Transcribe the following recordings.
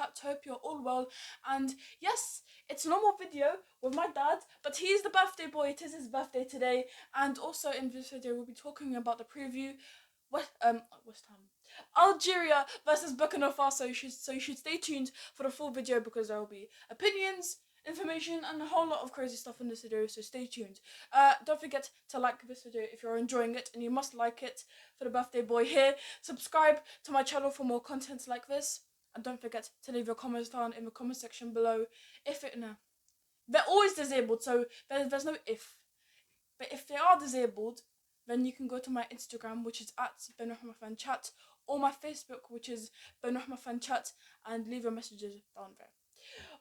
chat. Hope you're all well. And yes, it's a normal video with my dad, but he's the birthday boy. It is his birthday today. And also in this video, we'll be talking about the preview. West Ham. Algeria versus Burkina Faso. So you should stay tuned for the full video because there will be opinions, information, and a whole lot of crazy stuff in this video, so stay tuned. Don't forget to like this video if you're enjoying it, and you must like it for the birthday boy here. Subscribe to my channel for more content like this, and don't forget to leave your comments down in the comment section below. They're always disabled, so there's no if. But if they are disabled, then you can go to my Instagram, which is at @BenRahmaFanChat, or my Facebook, which is BenRahmaFanChat, and leave your messages down there.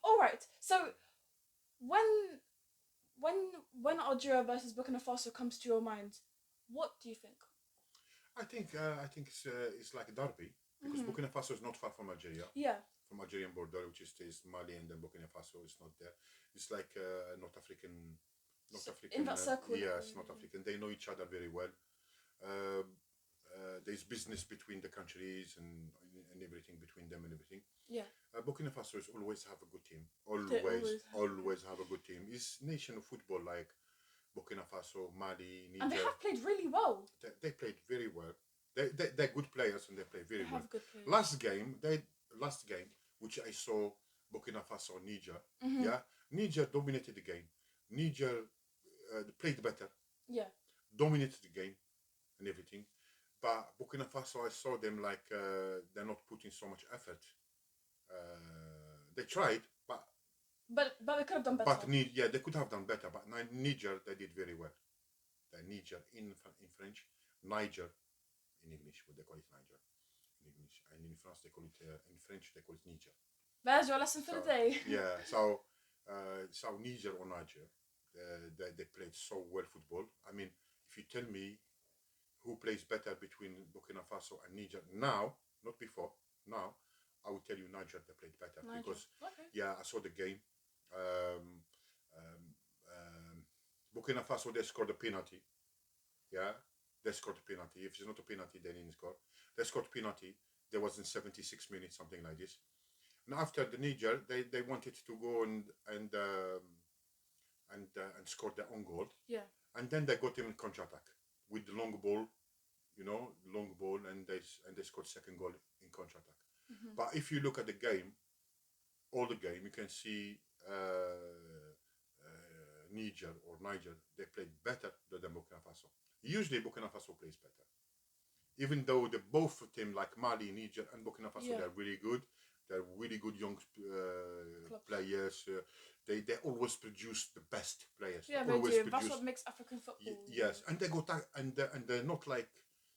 Alright, so when Algeria versus Burkina Faso comes to your mind, what do you think? I think it's like a derby, because Burkina Faso is not far from Algeria. Yeah. From Algerian border, which is Mali, and then Burkina Faso is not there. It's like North African. In that circle. Yes, North African. They know each other very well. There's business between the countries and everything between them and everything. Yeah. Burkina Faso is always have a good team. Always have a good team. It's nation of football like Burkina Faso, Mali, Niger. And they have played really well. They played very well. They're good players and they play very well. Have good players. Last game, which I saw Burkina Faso, Niger. Yeah, Niger dominated the game. Niger played better. Yeah. Dominated the game and everything. But Burkina Faso, I saw them like they're not putting so much effort. They tried, but they could have done better. They could have done better. But Niger, they did very well. Niger in French, Niger in English. What they call it, Niger in English, and in France they call it in French they call it Niger. There's your lesson for the day. Yeah. So Niger or Niger, they played so well football. I mean, if you tell me who plays better between Burkina Faso and Niger now, not before, now, I will tell you Niger, they played better. Because yeah, I saw the game. Burkina Faso, they scored a penalty. Yeah, they scored a penalty. If it's not a penalty, they didn't score. They scored a penalty. There was in 76 minutes, something like this. And after the Niger, they wanted to go and score their own goal. Yeah. And then they got him in counter-attack with the long ball, and they scored second goal in counter-attack. But if you look at the game, all the game, you can see Niger, they played better than Burkina Faso. Usually Burkina Faso plays better. Even though the both team like Mali, Niger and Burkina Faso, they're really good. They're really good young players. They always produce the best players. Yeah, they do. That's what makes African football. Yes, and they go and they're not like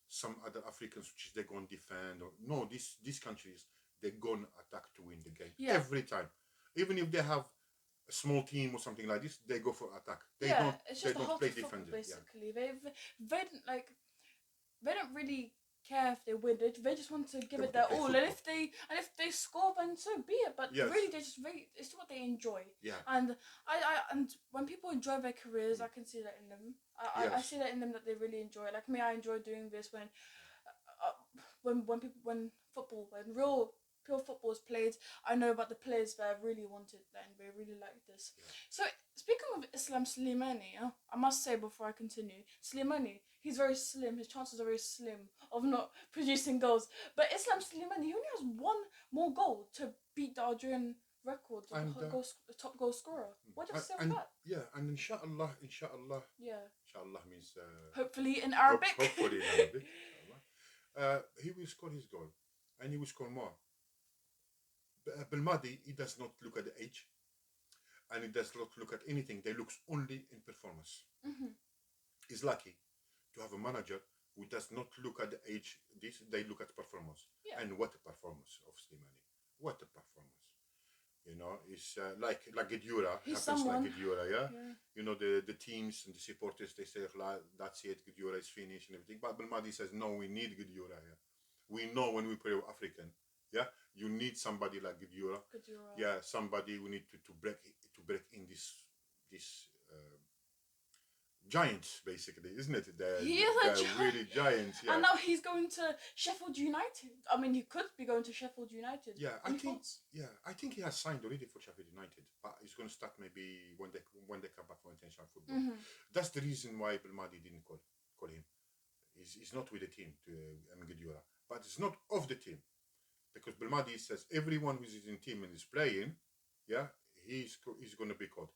some other Africans, which is they go and defend. No, these countries, they go and attack to win the game every time. Even if they have a small team or something like this, they go for attack. They don't play defender. Basically, they don't really care if they win. They just want to give it their all, and if they score, then so be it. But really, it's what they enjoy. Yeah. And and when people enjoy their careers, I can see that in them. I see that in them, that they really enjoy it. Like me, I enjoy doing this when real pure football is played. I know about the players that really wanted that and they really like this. Yeah. So speaking of Islam Slimani, I must say before I continue, Slimani, he's very slim. His chances are very slim of not producing goals. But Islam Slimani, he only has one more goal to beat the Algerian record of the top goal scorer. What do you say about that? Yeah, and inshallah. Yeah. Inshallah means hopefully in Arabic. Hopefully in Arabic. He will score his goal, and he will score more. Belmadi, he does not look at the age, and he does not look at anything. They look only in performance. He's lucky to have a manager who does not look at the age. They look at performance. Yeah. And what a performance of Slimani! What a performance! You know, it's like Guedioura. He's someone. Like Guedioura, yeah. You know, the teams and the supporters, they say, that's it, Guedioura is finished and everything. But Belmadi says, no, we need Guedioura here. We know when we play African, yeah, you need somebody like Guedioura. Yeah, somebody we need to break in this giants, basically, isn't it? He is a giant. Really giants. Yeah. And now he's going to Sheffield United. I mean, he could be going to Sheffield United. Yeah, I think he has signed already for Sheffield United, but he's going to start maybe when they come back from international football. That's the reason why Belmadi didn't call him. He's not with the team, Guardiola, but it's not of the team, because Belmadi says everyone who is in the team and is playing, yeah, he's going to be called.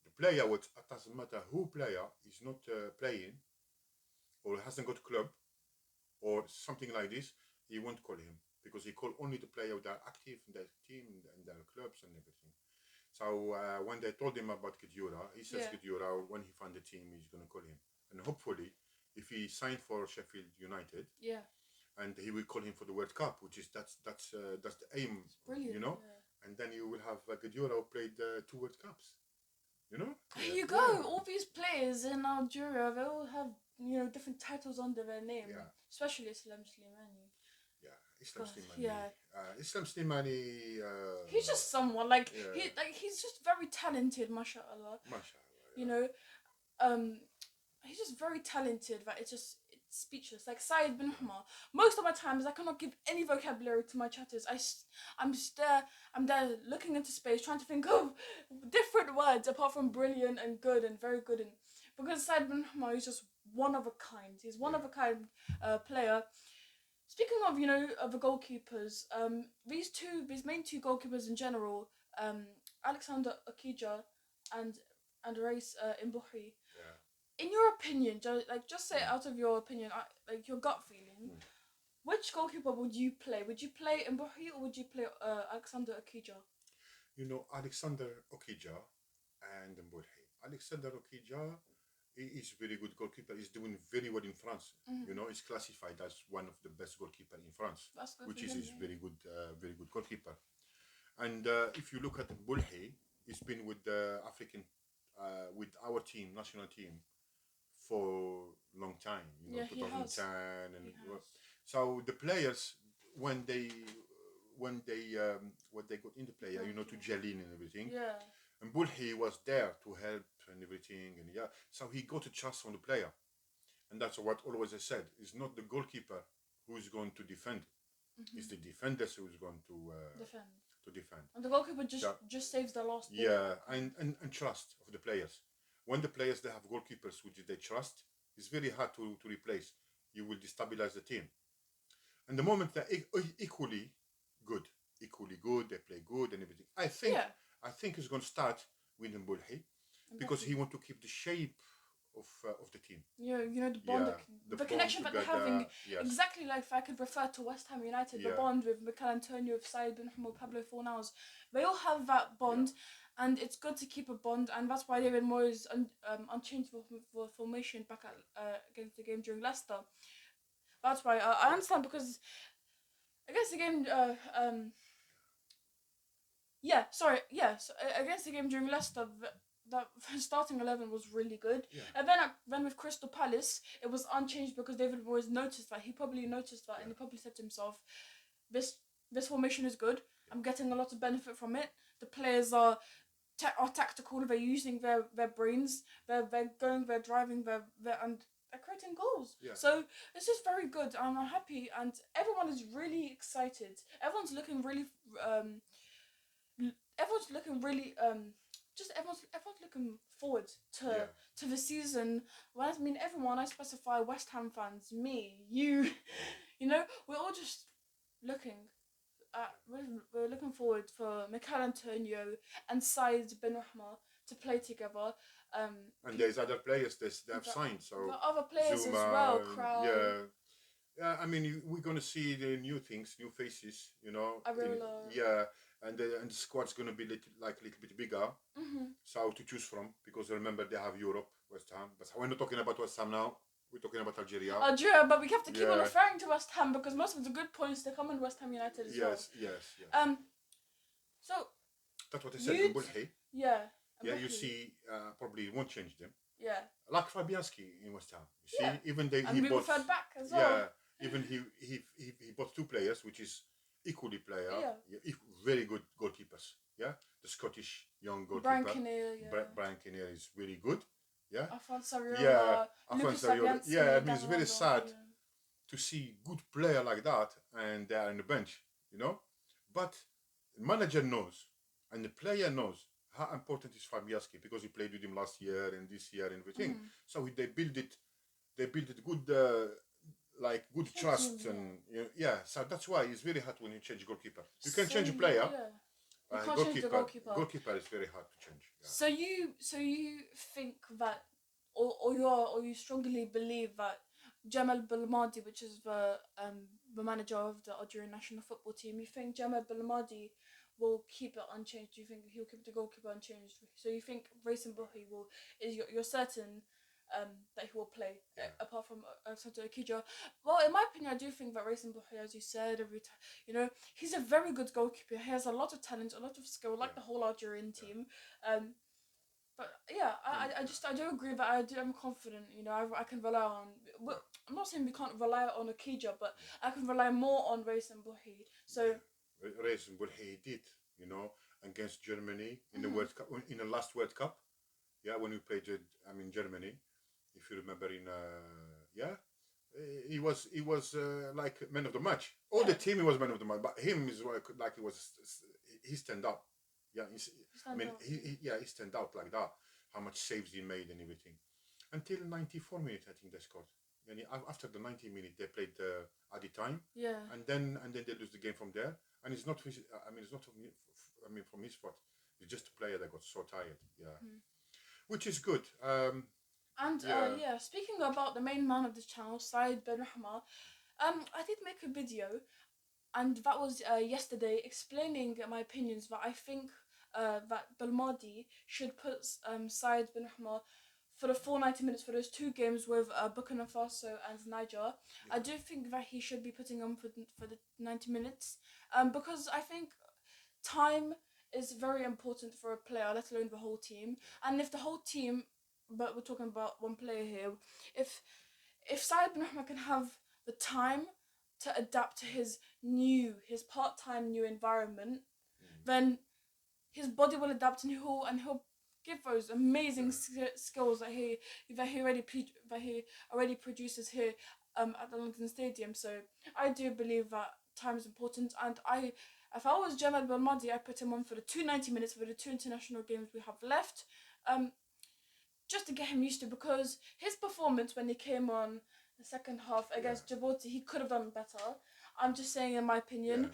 The player, it doesn't matter who player is not playing or hasn't got a club or something like this, he won't call him, because he call only the player that are active in their team and their clubs and everything. So when they told him about Guardiola, he says Guardiola, when he found the team, he's going to call him, and hopefully, if he signed for Sheffield United, and he will call him for the World Cup, which is that's the aim, you know, and then you will have Guardiola who played 2 World Cups, you know. There you go. All these players in Algeria, they all have, you know, different titles under their name, especially Islam Slimani. Islam Slimani. Islam Slimani. He's just someone he's just very talented, mashallah. You know, he's just very talented that it's speechless. Like Saeed bin Humar. Most of my times I cannot give any vocabulary to my chatters. I'm there looking into space, trying to think of different words apart from brilliant and good and very good, and because Saeed bin Humar is just one of a kind. He's one of a kind player. Speaking of, you know, of the goalkeepers, these main 2 goalkeepers in general, Alexander Okija and Reis Mbouhi. In your opinion, just say it out of your opinion, like your gut feeling, which goalkeeper would you play? Would you play Mbouhi or would you play Alexander Okija? You know, Alexander Okija and Mbouhi. Alexander Okija, he is very good goalkeeper. He's doing very well in France. You know, he's classified as one of the best goalkeeper in France, which is very good goalkeeper. And if you look at Mbouhi, he's been with the African, with our team, national team, for a long time. You know, 2010, and so the players when they got into player, you know, to gel in and everything. And Mbouhi was there to help and everything, and so he got a trust from the player, and that's what always I said. It's not the goalkeeper who is going to defend; it's the defenders who is going to defend. And the goalkeeper just saves the last ball. Yeah, and trust of the players. When the players they have goalkeepers which they trust, it's very hard to replace. You will destabilize the team. And the moment they're equally good, they play good and everything. I think it's going to start with Mbouhi, because he want to keep the shape of the team. Yeah, you know, the bond, the connection that they're having. Exactly like if I could refer to West Ham United, the bond with Mikel Antonio, Saeed bin Humar, Pablo Fornals. They all have that bond. And it's good to keep a bond, and that's why David Moyes unchanged for formation back against the game during Leicester. That's why I understand, because against the game against the game during Leicester, that starting 11 was really good. And then with Crystal Palace, it was unchanged because David Moyes noticed that. He probably noticed that, and he probably said to himself, this formation is good. I'm getting a lot of benefit from it. The players are tactical. They're using their brains. They're going. They're driving. And they're creating goals. So it's just very good. I'm happy, and everyone is really excited. Everyone's looking really. Everyone's looking forward to the season. When I mean everyone, I specify West Ham fans, me, you. You know, we're all just looking. We're looking forward for Mikel Antonio and Saeed bin Humar to play together. And there's other players that have signed. So the other players Zuma, as well. Crowd. I mean, we're gonna see the new things, new faces. You know. Areola. And the squad's gonna be a little bit bigger. So to choose from, because remember they have Europe, West Ham. But we're not talking about West Ham now. We're talking about Algeria. But we have to keep on referring to West Ham, because most of the good points they come in West Ham United as well. Yes. So that's what I said. Mbouhi. Yeah, you see, probably won't change them. Yeah. Like Fabianski in West Ham. You see, even he we bought referred back as well. Yeah, even he bought 2 players, which is equally player. Very good goalkeepers. Yeah, the Scottish young goalkeeper. Brian Kinnear is very good. Yeah, Alfonso Ariola, yeah, Lucas Alfonso Ariola. Fabianski, Yeah, I mean it's very Damiano, sad yeah. to see good player like that and they are on the bench, you know. But the manager knows and the player knows how important is Fabianski because he played with him last year and this year and everything. So they build it good, like good trust and yeah. So that's why it's very hard when you change goalkeeper. You can change a player. Yeah. You can't change the goalkeeper. Goalkeeper is very hard to change. Yeah. So you think that, or you strongly believe that Djamel Belmadi, which is the manager of the Algerian national football team, you think Djamel Belmadi will keep it unchanged? Do you think he'll keep the goalkeeper unchanged? So you think Racing Buhi you're certain that he will play, apart from Santo Akija? Well, in my opinion, I do think that Racing Buhi, as you said, every time, you know, he's a very good goalkeeper. He has a lot of talent, a lot of skill, like the whole Algerian team. But yeah, I do agree that I'm confident. You know, I can rely on. I'm not saying we can't rely on Akija, but I can rely more on Racing Buhi. So Racing Buhi did, you know, against Germany in the World Cup, in the last World Cup. Yeah, when we played, Germany, if you remember, he was like man of the match. All the team he was man of the match, but him is like he stand up. Yeah, he stand out like that. How much saves he made and everything. Until 94 minutes, I think they scored. And after the 90 minutes, they played added time. Yeah. And then they lose the game from there. And it's not. From his fault. It's just a player that got so tired. Yeah. Which is good. Speaking about the main man of this channel, Said Ben Rahma, I did make a video, and that was yesterday, explaining my opinions that I think that Belmadi should put Said Ben Rahma for the full 90 minutes for those two games with Burkina Faso and Niger. I do think that he should be putting him for the 90 minutes, because I think time is very important for a player, let alone the whole team. And if the whole team, but we're talking about one player here, if Said Ben Rahma can have the time to adapt to his part-time new environment, then his body will adapt, and he'll give those amazing skills that he already produces here at the London Stadium. So I do believe that time is important, and if I was Djamel Belmadi, I'd put him on for the 290 minutes for the two international games we have left, just to get him used to, because his performance when he came on the second half against Djibouti, he could have done better. I'm just saying, in my opinion.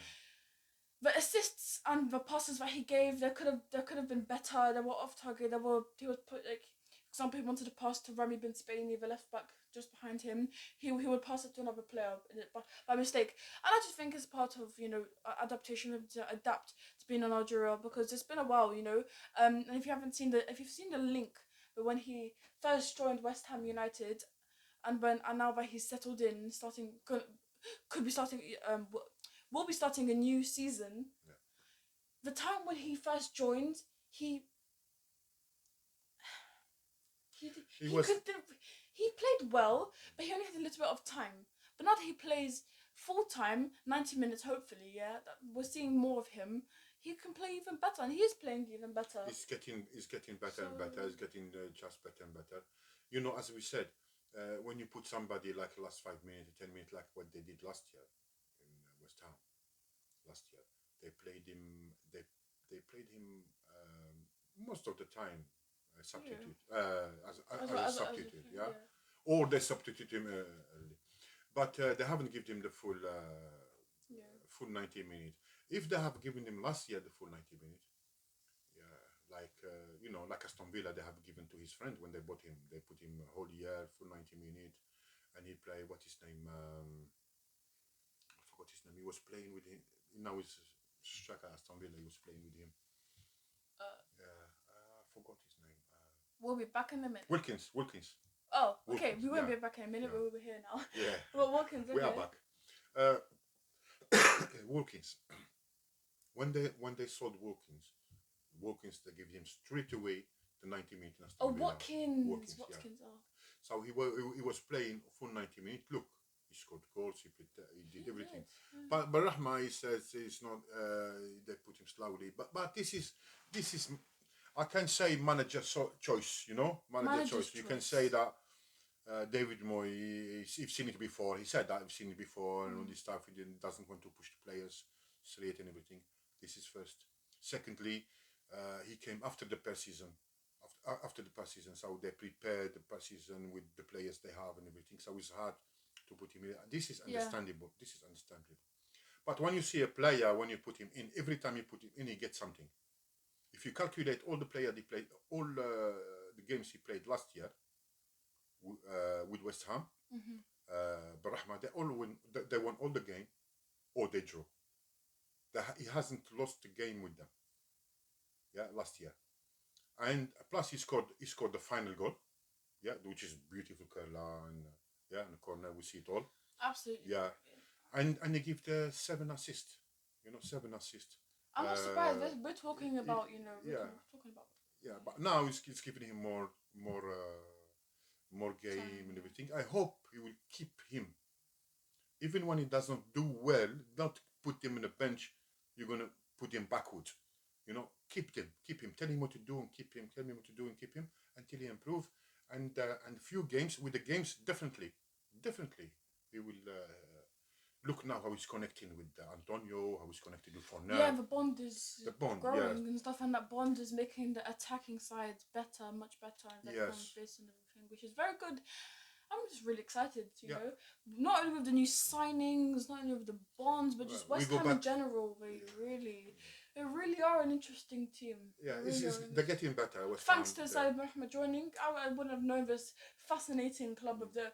The assists and the passes that he gave, they could have been better. They were off target. He was put, like, for example, he wanted to pass to Rami bin Spaini, the left back just behind him. He would pass it to another player by mistake. And I just think it's part of, you know, adaptation, to adapt to being in Algeria, because it's been a while, you know. And if you've seen the link, but when he first joined West Ham United, and now that he's settled in, will be starting a new season. The time when he first joined, he played well, but he only had a little bit of time. But now that he plays full time, 90 minutes, hopefully, we're seeing more of him. He can play even better, and he is playing even better. He's getting better and better. He's getting just better and better. You know, as we said, when you put somebody like last 5 minutes, 10 minutes, like what they did last year in West Ham. Last year, they played him. They played him most of the time substitute as a substitute, or they substitute him early. But they haven't given him the full 90 minutes. If they have given him last year the full 90 minutes, like like Aston Villa, they have given to his friend when they bought him. They put him a whole year, full 90 minutes, and he played. What his name? I forgot his name. He was playing with him. Now he's striker Aston Villa. He was playing with him. I forgot his name. We'll be back in a minute. Wilkins. Oh, okay. We won't be back in a minute. But we're here now. Yeah. Well, Wilkins. Okay. We are back. Wilkins. When they sold Wilkins, they gave him straight away the 90 minutes. Watkins. So he was playing full 90 minutes. Look, he scored goals. He did everything. But Rahma, he says it's not. They put him slowly. But this is. I can say manager choice, you know, manager choice. You can say that David Moyes, he's seen it before. He said that I've seen it before and all this stuff. He doesn't want to push the players straight and everything. This is first. Secondly, he came after the past season. After the past season, so they prepared the past season with the players they have and everything. So it's hard to put him in. This is understandable. This is understandable. But when you see a player, when you put him in, every time you put him in, he gets something. If you calculate all the players he played, all the games he played last year with West Ham, Barahma, they won all the game, or they drew. He hasn't lost the game with them. Yeah, last year. And plus he scored the final goal, yeah, which is beautiful curler and in the corner we see it all. Absolutely. Yeah, and he gave the 7 assists. You know, 7 assists. I'm not surprised. We're talking about talking about. Yeah, but now it's giving him more game and everything. I hope he will keep him, even when he does not do well. Not put him in the bench. You're gonna put him backwards. You know, keep him. Tell him what to do and keep him. Tell him what to do and keep him until he improve. And few games with the games, definitely, we will look now how he's connecting with Antonio, how he's connected with Fornell. Yeah, the bond is growing and stuff, and that bond is making the attacking side better, much better, and space and everything, which is very good. I'm just really excited, you know, not only with the new signings, not only with the bonds, but just West Ham in general. They really are an interesting team. Yeah, they're getting better. Thanks to Saeed Mohammed joining, I wouldn't have known this fascinating club with the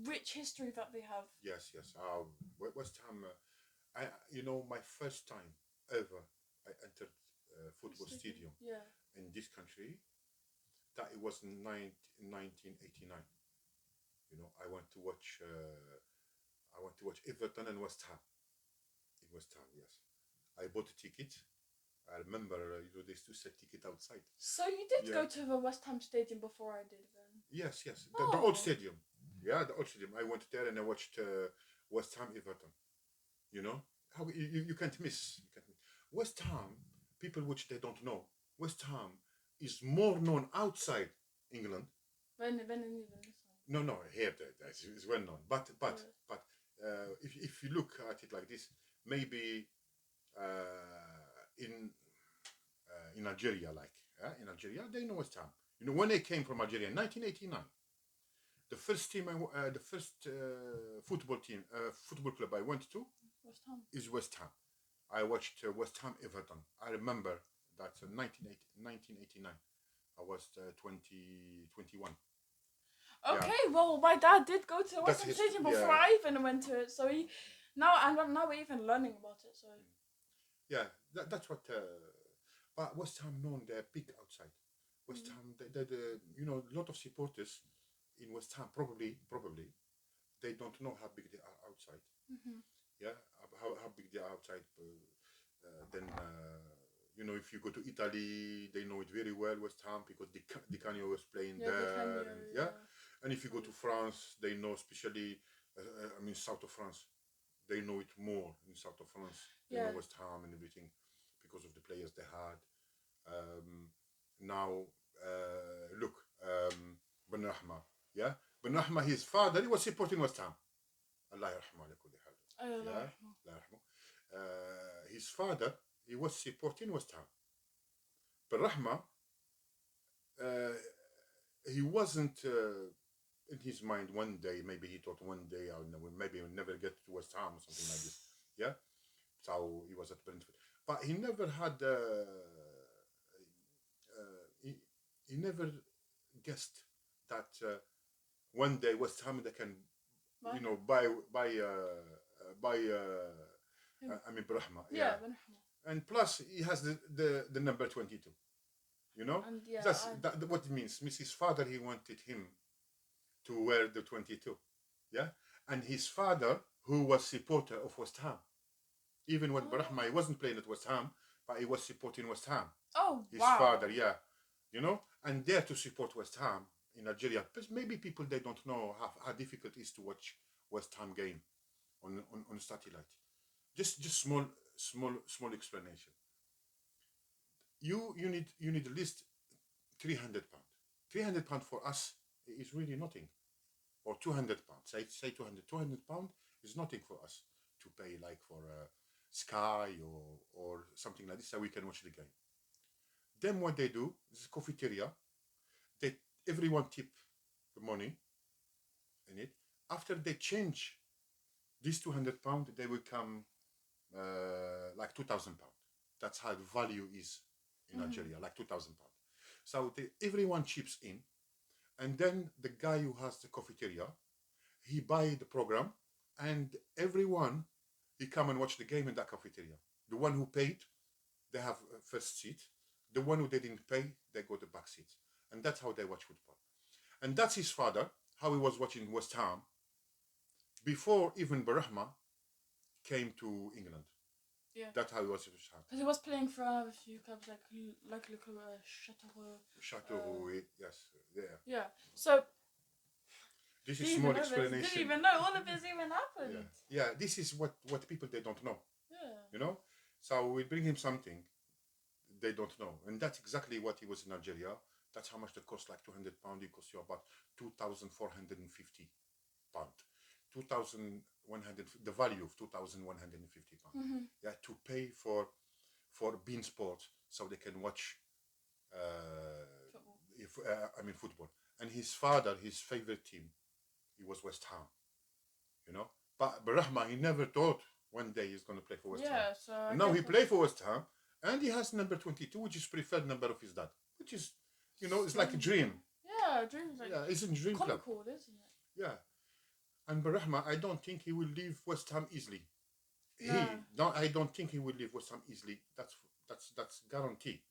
rich history that they have. Yes. West Ham, you know, my first time ever I entered football stadium in this country, that it was in 1989. You know, I went to watch Everton and West Ham. In West Ham, yes. I bought a ticket. I remember, they used to set ticket outside. So you did go to the West Ham stadium before I did, then? Yes. The old stadium. Yeah, the old stadium. I went there and I watched West Ham Everton. You know, how you can't miss. West Ham, people which they don't know, West Ham is more known outside England. When in England. No, here it's well known. But if you look at it like this, maybe in Algeria, in Algeria, they know West Ham. You know, when they came from Algeria in 1989, the first team, the first football club I went to is West Ham. I watched West Ham Everton. I remember that 1989. I was 21. Okay, well, my dad did go to West Ham Stadium before I even went to it, so now we're even learning about it. So yeah, that's what. But West Ham known they're big outside. West Ham, they you know, a lot of supporters in West Ham probably they don't know how big they are outside. Yeah, how big they are outside. Then you know, if you go to Italy, they know it very well, West Ham, because Di Canio was playing there. And if you go to France, they know, especially, south of France, they know it more in south of France. They know West Ham and everything because of the players they had. Now, look, Ben Rahma, Ben Rahma, his father, he was supporting West Ham. Allah yarhamah ala kulli hal. His father, he was supporting West Ham. Ben Rahma, he wasn't in his mind one day, maybe he thought one day, maybe he'll never get to West Ham or something like this. Yeah? So he was at Brentford. But he never had, he never guessed that one day West Ham, they can, you know, buy Brahma. Yeah. And plus, he has the number 22. You know? And that's what it means. His father, he wanted him to wear the 22. Yeah? And his father, who was supporter of West Ham. Even when Brahma, he wasn't playing at West Ham, but he was supporting West Ham. Oh, his father, you know, and there to support West Ham in Algeria. But maybe people, they don't know how difficult it is to watch West Ham game on satellite. Just small explanation. you need at least £300. £300 for us is really nothing, or £200. Say £200 is nothing for us to pay, like for Sky or something like this, so we can watch the game. Then what they do is cafeteria. Everyone tip the money in it. After they change this £200, they will come like £2,000. That's how the value is in Algeria, like £2,000. So everyone chips in, and then the guy who has the cafeteria, he buy the program, and everyone, he come and watch the game in that cafeteria. The one who paid, they have first seat. The one who didn't pay, they go to back seat. And that's how they watch football. And that's his father, how he was watching West Ham before even Barahma came to England. Yeah. That's how he was at West Ham. Because he was playing for a few clubs like Chateau, yes, there. Yeah. So this is small explanation. Didn't even know all of this even happened. Yeah, this is what people they don't know. Yeah. You know? So we bring him something they don't know. And that's exactly what he was in Algeria. That's how much it costs, like £200. It costs you about £2,450. 2,100, the value of £2,150. Yeah, to pay for beIN Sport so they can watch football. And his father, his favorite team, he was West Ham. You know? But Barahma, he never thought one day he's going to play for West Ham. So and now he plays for West Ham, and he has number 22, which is preferred number of his dad, which is, you know, it's like a dream. Yeah, a dream. Like, yeah, it's a dream club. Cool, isn't it? Yeah. And Barahma, I don't think he will leave West Ham easily. No. I don't think he will leave West Ham easily. That's guaranteed.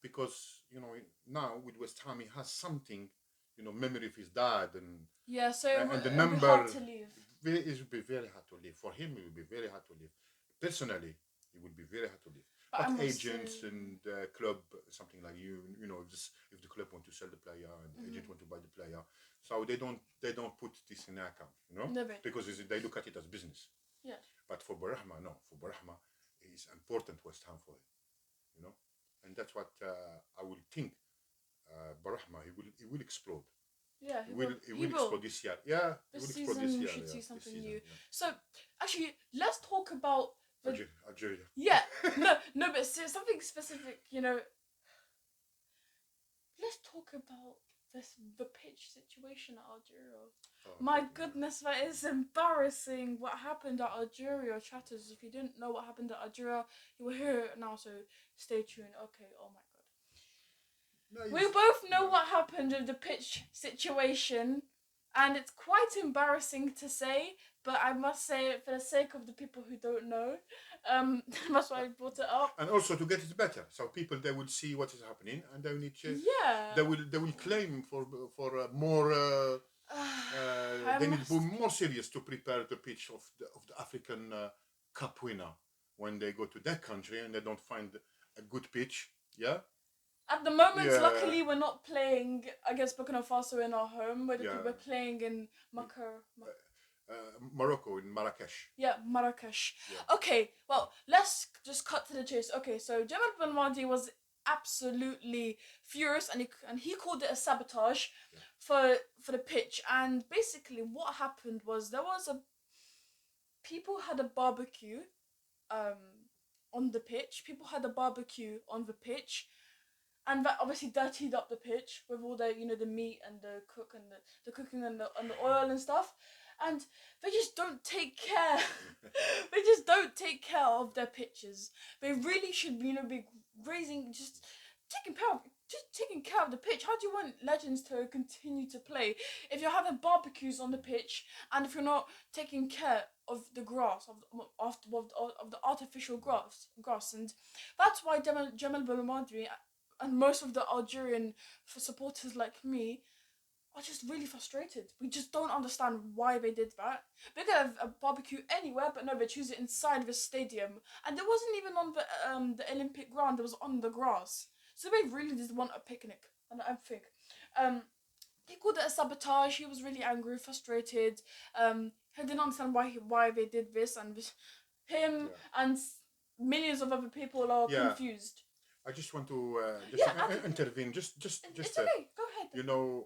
Because, you know, now with West Ham, he has something, you know, memory of his dad and so and the number. It would be hard to leave. It would be very hard to leave. For him, it would be very hard to leave. Personally, it would be very hard to leave. But agents and club, something like you know, if the club want to sell the player and the agent want to buy the player, so they don't put this in their account, you know, because they look at it as business. Yeah. But for Barahma, no. For Barahma, it's important West Ham for him, you know, and that's what I will think. Barahma, he will explode. Yeah, he will explode this year. Yeah, this he will explode season this year. We should see something new. Yeah. So actually, let's talk about Algeria. Yeah, no, but something specific, you know. Let's talk about the pitch situation at Algeria. My goodness, that is embarrassing. What happened at Algeria, chatters? If you didn't know what happened at Algeria, you will hear it now. So stay tuned. Okay. Oh my god. We both know what happened with the pitch situation, and it's quite embarrassing to say. But I must say it for the sake of the people who don't know. That's why I brought it up. And also to get it better, so people they will see what is happening, and they will need to. Yeah. They will claim for more. They need to be more serious to prepare the pitch of the African Cup winner when they go to that country and they don't find a good pitch. Yeah. At the moment, luckily, we're not playing against Burkina Faso in our home. We're playing in Morocco, in Marrakesh. Yeah, Marrakesh. Yeah. Okay, well, let's just cut to the chase. Okay, so Djamel Belmadi was absolutely furious, and he called it a sabotage for the pitch. And basically, what happened was people had a barbecue on the pitch. People had a barbecue on the pitch. And that obviously dirtied up the pitch with all the, you know, the meat and the cooking and the oil and stuff. And they just don't take care. They just don't take care of their pitches. They really should, you know, be taking care of the pitch. How do you want legends to continue to play if you're having barbecues on the pitch and if you're not taking care of the grass, of the artificial grass? And that's why Djamel Belmadi and most of the Algerian supporters like me are just really frustrated. We just don't understand why they did that. They could have a barbecue anywhere, but no, they choose it inside the stadium. And it wasn't even on the Olympic ground, it was on the grass. So they really just want a picnic. And I think he called it a sabotage. He was really angry, frustrated. He didn't understand why they did this, and him and millions of other people are confused. I just want to intervene. Just It's okay. Go ahead. you know,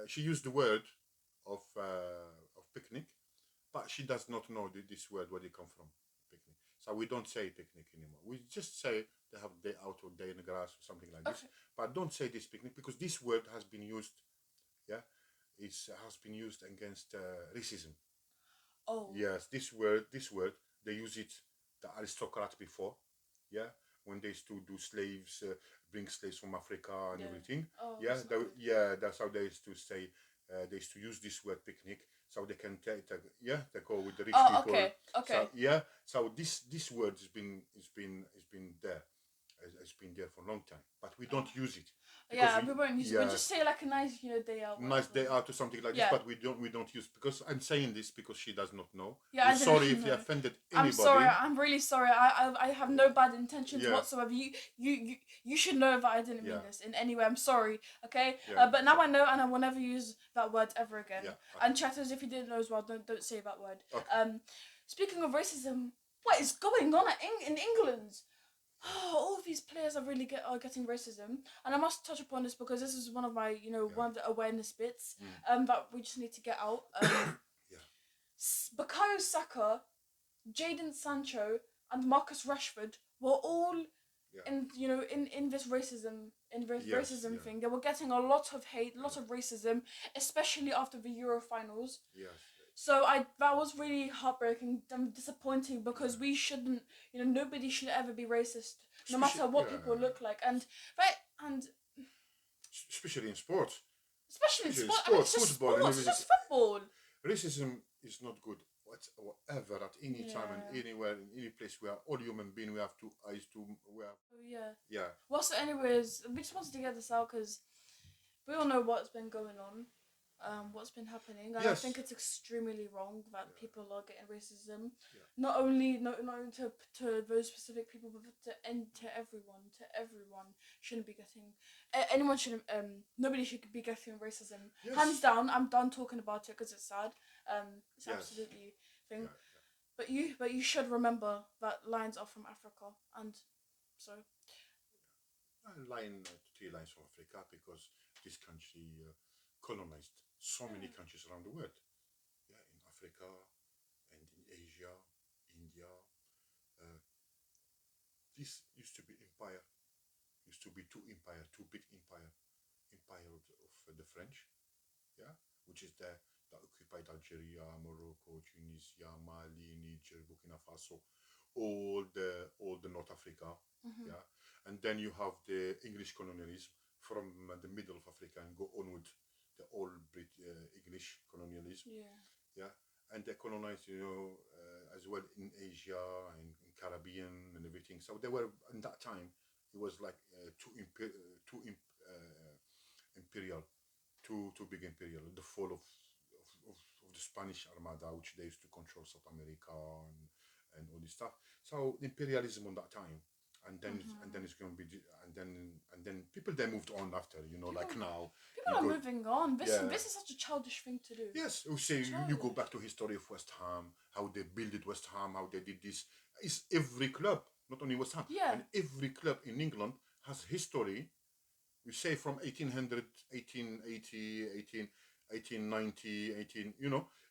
she used the word of picnic, but she does not know this word where it come from. Picnic. So we don't say picnic anymore. We just say they have day out or day in the grass or something like this. But don't say this picnic because this word has been used. Yeah, has been used against racism. Oh. Yes, this word. They use it. The aristocrat before. Yeah, when they used to do slaves, bring slaves from Africa and everything. Oh, that's how they used to say. They used to use this word picnic, so they can they go with the rich people. Okay. So this word has been there, has been there for a long time, but we don't use it. We won't use it. We just say like a nice, day out. Nice day out or something like this, but we don't use, because I'm saying this because she does not know. Yeah, I'm sorry if you offended anybody. I'm sorry. I'm really sorry. I have no bad intentions whatsoever. You should know that I didn't mean this in any way. I'm sorry. Okay. But now I know, and I will never use that word ever again. Yeah, okay. And chatters, if you didn't know as well, don't say that word. Okay. Speaking of racism, what is going on in England? All of these players are getting racism, and I must touch upon this because this is one of my one of the awareness bits that we just need to get out. Bukayo Saka, Jadon Sancho, and Marcus Rashford were all in this racism thing. They were getting a lot of hate, a lot of racism, especially after the Euro finals. Yes. So that was really heartbreaking and disappointing because we shouldn't, nobody should ever be racist, no matter what people look like, and especially in sports. Especially in sports. I mean, it's just football. Sports. It's just football. Racism is not good whatever, at any time and anywhere, in any place. We are all human beings. We have two eyes. Well, so anyways, we just wanted to get this out because we all know what's been going on. What's been happening, and I think it's extremely wrong that people are getting racism. Not only to those specific people, but to everyone shouldn't be getting. Anyone shouldn't. Nobody should be getting racism. Yes. Hands down. I'm done talking about it because it's sad. It's absolutely thing. But you should remember that lions are from Africa, and so. Three lions from Africa because this country colonized so many countries around the world. Yeah, in Africa and in Asia, India. This used to be empire. Used to be two big empire. Empire of the French, which is that occupied Algeria, Morocco, Tunisia, Mali, Niger, Burkina Faso, all the North Africa. And then you have the English colonialism from the middle of Africa and go onward. The old English colonialism, and they colonized, as well in Asia and in Caribbean and everything. So they were, in that time, it was like too big imperial. The fall of the Spanish Armada, which they used to control South America and all this stuff. So imperialism on that time. And then it's going to be, and then people they moved on after, like now. People are moving on. This is such a childish thing to do. Yes, you say you go back to history of West Ham, how they built West Ham, how they did this. It's every club, not only West Ham. Yeah. And every club in England has history. We say from 1800, 1880, 1890,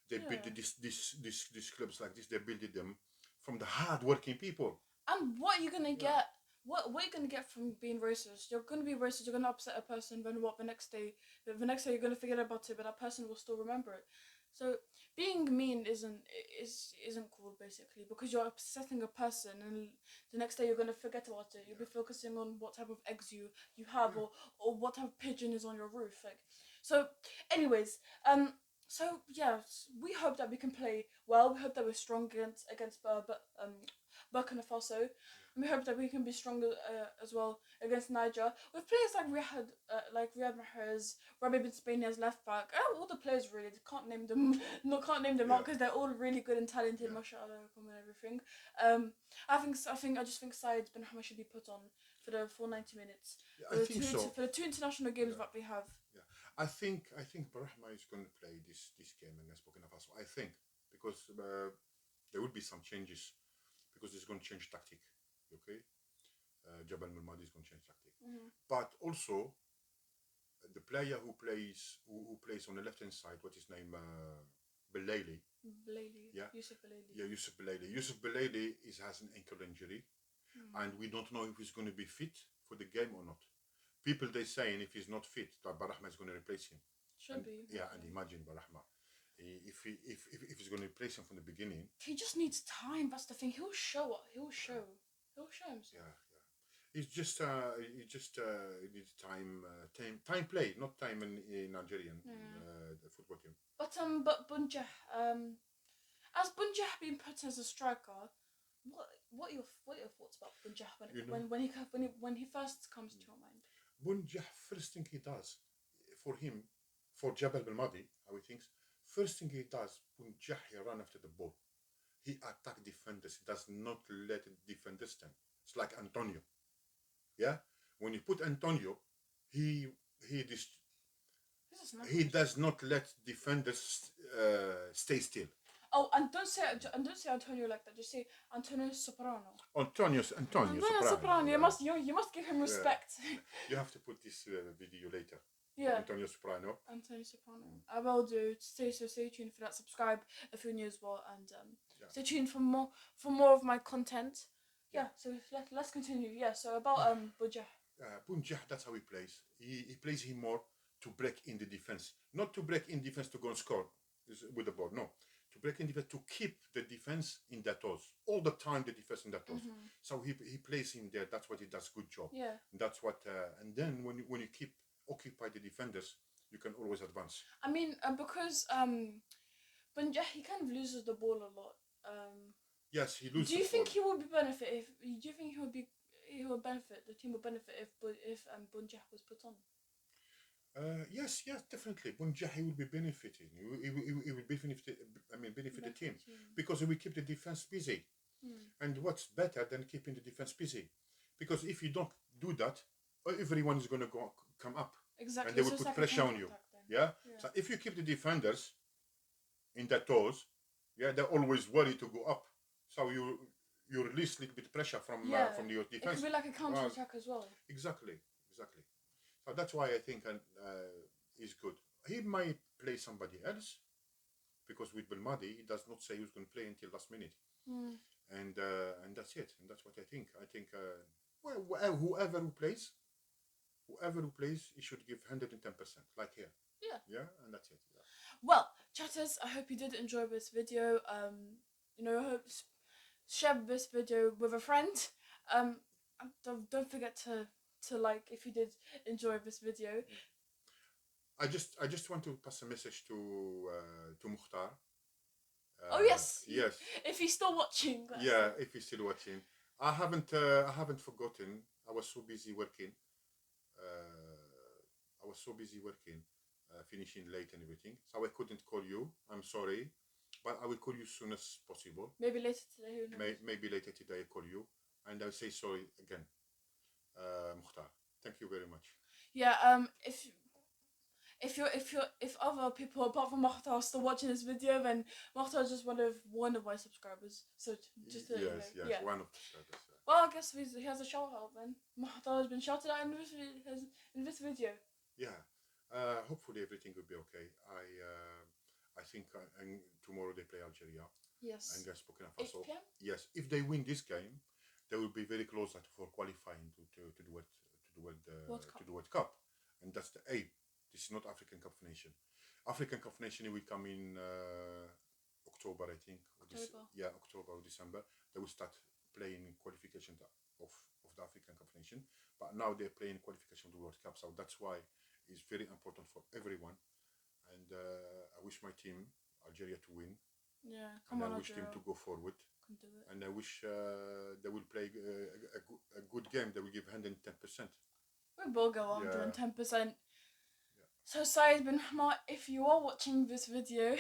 they built these clubs like this. They built them from the hard-working people. And what are you gonna get? What are you gonna get from being racist? You're gonna be racist. You're gonna upset a person. Then what? The next day you're gonna forget about it, but that person will still remember it. So being mean isn't cool, basically, because you're upsetting a person, and the next day you're gonna forget about it. You'll be focusing on what type of eggs you have, or what type of pigeon is on your roof. So, anyways, we hope that we can play well. We hope that we're strong against Burkina Faso. And we hope that we can be stronger as well against Niger. With players like Riyad Mahrez, Rabbi bin Spain as left back. All the players really, can't name them out because they're all really good and talented, mashallah, and everything. I just think Saïd bin Hamad should be put on for the full 90 minutes. For the two international games that we have. Yeah, I think Brahma is going to play this game against Burkina Faso. I think because there will be some changes. Because it's going to change tactic, okay? Djamel Belmadi is going to change tactic. But also the player who plays on the left hand side, what his name, Belaili. Yeah. Yusuf Belaili. Yeah, Yusuf Belaili. Yusuf Belaili has an ankle injury, and we don't know if he's going to be fit for the game or not. People they saying if he's not fit, that Barahma is going to replace him. Should be. Yeah, and imagine Barahma. If he's going to replace him from the beginning, he just needs time. That's the thing. He'll show up. He'll show himself. Yeah. It's just he needs time play, not time in Algerian the football team. But Bunjah, as Bunjah being put as a striker, what are your thoughts about Bunjah when he first comes to your mind? Bunjah, first thing he does for Djamel Belmadi, how he thinks. First thing he does, Bunjah, he run after the ball. He attack defenders. He does not let defenders stand. It's like Antonio. Yeah, when you put Antonio, he does not let defenders stay still. Oh, and don't say Antonio like that. Just say Antonio Soprano. Antonio Soprano. You must give him respect. You have to put this video later. Yeah. Antonio Soprano. I will do. Stay tuned for that. Subscribe if you're new as well, and stay tuned for more of my content. Yeah. So let's continue. Yeah. So about Bunjah. Bunjah, that's how he plays. He plays him more to break in the defense, not to break in defense to go and score with the ball. No, to break in defense to keep the defense in their toes all the time. The defense in their toes. So he plays him there. That's what he does. Good job. Yeah. That's what. And then when you keep occupy the defenders, you can always advance. I mean, because Bunjah, he kind of loses the ball a lot. Yes, he loses. Do you think he will benefit if? Do you think he will benefit? The team will benefit if Bunjah was put on. Yes, definitely. Bunjah, he will be benefiting. He will benefit. Benefit the team because he will keep the defense busy. And what's better than keeping the defense busy? Because if you don't do that, everyone is going to come up. Exactly. And they will put pressure on you. Yeah? So if you keep the defenders in their toes, they're always worried to go up. So you release a little bit of pressure from your defense. It could be like a counter attack as well. Exactly. So that's why I think he's good. He might play somebody else because with Belmadi he does not say who's going to play until last minute. And that's it. And that's what I think. I think whoever who plays, he should give 110%, like here. Yeah, and that's it. Yeah. Well, chatters, I hope you did enjoy this video. I hope share this video with a friend. Don't forget to like if you did enjoy this video. I just want to pass a message to Mukhtar. Oh yes. Yes. If he's still watching. Yeah, if he's still watching. I haven't forgotten. I was so busy working. Finishing late and everything, so I couldn't call you. I'm sorry, but I will call you as soon as possible. Maybe later today. Who knows? Maybe later today I call you, and I'll say sorry again. Mukhtar, thank you very much. Yeah. If other people apart from Mukhtar are still watching this video, then Mukhtar is just one of my subscribers. So just to yes, one of the subscribers. Well, I guess he has a shout out then. Mukhtar has been shouted out in this video. Yeah. Hopefully everything will be okay. I think tomorrow they play Algeria. Yes. And against Burkina Faso. 8 p.m? Yes. If they win this game, they will be very close for qualifying to the World Cup. And that's the aim. This is not African Cup of Nations. African Cup of Nations will come in October, I think. October or December. They will start playing qualification of the African Cup of Nations. But now they're playing qualification of the World Cup. So that's why it's very important for everyone. And I wish my team, Algeria, to win. Yeah, come on, I wish them to go forward. Can do it. And I wish they will play a good game. They will give 110%. We will go 110%. Yeah. So Saeed bin Hamad, if you are watching this video,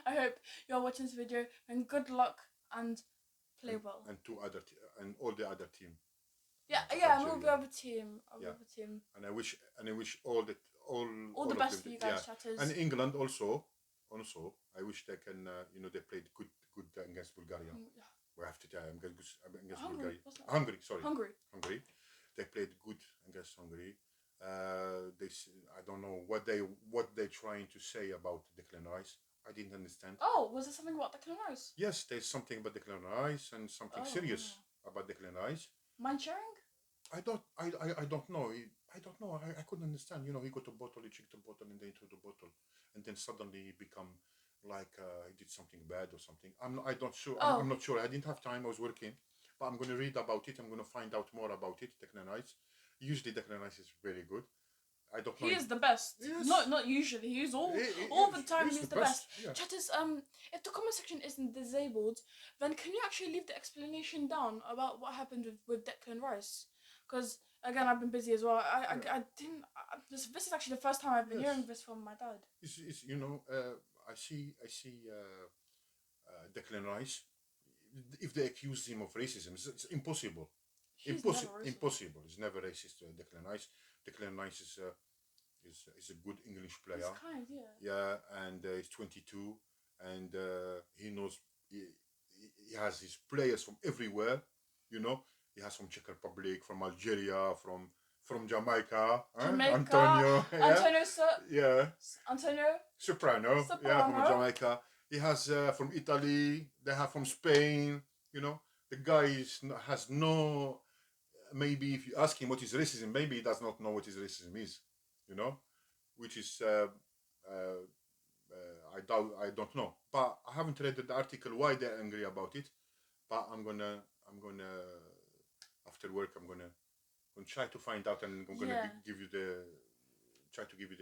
I hope you are watching this video, and good luck and play well. And all the other team. Yeah, and we'll be other team. And I wish all the best for you guys, chatters. And England also, I wish they can. They played good against Bulgaria. we have to against Hungary, Bulgaria. wasn't it? Hungary, sorry. Hungary. They played good against Hungary. I don't know what they're trying to say about Declan Rice. I didn't understand. Oh, was there something about Declan Rice? Yes, there's something about Declan Rice and something serious about Declan Rice. Mind sharing? I don't know. I don't know. I couldn't understand. You know, he got a bottle, he checked the bottle, and then threw the bottle, and then suddenly he become like he did something bad or something. I'm not sure. I'm not sure. I didn't have time. I was working, but I'm going to read about it. I'm going to find out more about it. Declan Rice. Usually, Declan Rice is very good. I don't know. He is the best. Yes. Not usually. He's all the time. He's the best. Yeah. Chatters, if the comment section isn't disabled, then can you actually leave the explanation down about what happened with Declan Rice? Because again, I've been busy as well. I didn't. This is actually the first time I've been hearing this from my dad. It's you know, I see Declan Rice. If they accuse him of racism, it's impossible. Impossible. He's never racist. Declan Rice. Declan Rice is a good English player. He's kind, yeah. Yeah, and he's 22, and he knows he has his players from everywhere. You know, he has from Czech Republic, from Algeria, from Jamaica. Antonio. Antonio Soprano. Yeah, from Jamaica. He has from Italy. They have from Spain. You know, the guy has no. Maybe if you ask him what is racism, maybe he does not know what his racism is, you know, which is I don't know. But I haven't read the article why they're angry about it. But I'm gonna after work I'm gonna try to find out, and I'm gonna give you the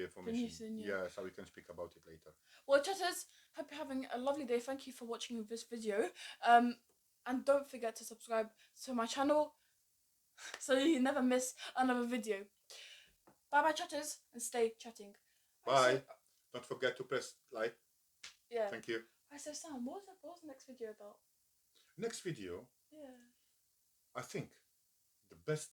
information. Yeah, so we can speak about it later. Well, chatters, hope you're having a lovely day. Thank you for watching this video. And don't forget to subscribe to my channel, so you never miss another video. Bye bye chatters, and stay chatting. Bye. Don't forget to press like. Yeah. Thank you. Right, so Sam, what was the next video about? Next video. Yeah. I think the best